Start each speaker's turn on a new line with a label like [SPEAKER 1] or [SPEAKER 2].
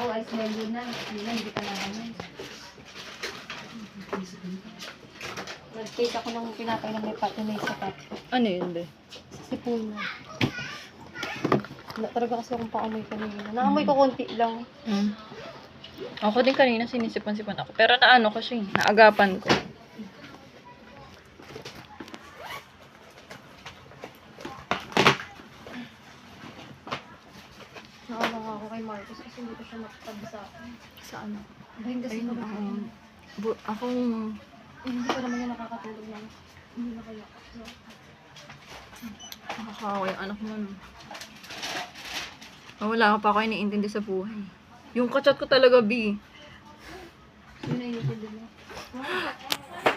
[SPEAKER 1] ako ay smell yun na. Hindi ka na naman. Nag-take ako ng pinakain ng may patinay sa cut.
[SPEAKER 2] Ano yun, be?
[SPEAKER 1] Sa sipon na. Wala talaga kasi akong paamoy kanina. Naamoy ko konti lang.
[SPEAKER 2] Ako din kanina sinisipan-sipan ako. Pero naano ko siya, naagapan ko.
[SPEAKER 1] Naawa ako kay Marcos kasi hindi ko siya makatabi sa akin.
[SPEAKER 2] Saan?
[SPEAKER 1] Dahil kasi
[SPEAKER 2] Ayun, ako,
[SPEAKER 1] hindi ko naman yung nakakatulog lang. Hindi na kaya. So,
[SPEAKER 2] nakakawa yung anak mo, no? Wala ka pa ako iniintindi sa buhay. Yung kachat ko talaga, B.
[SPEAKER 1] yun na yung mo.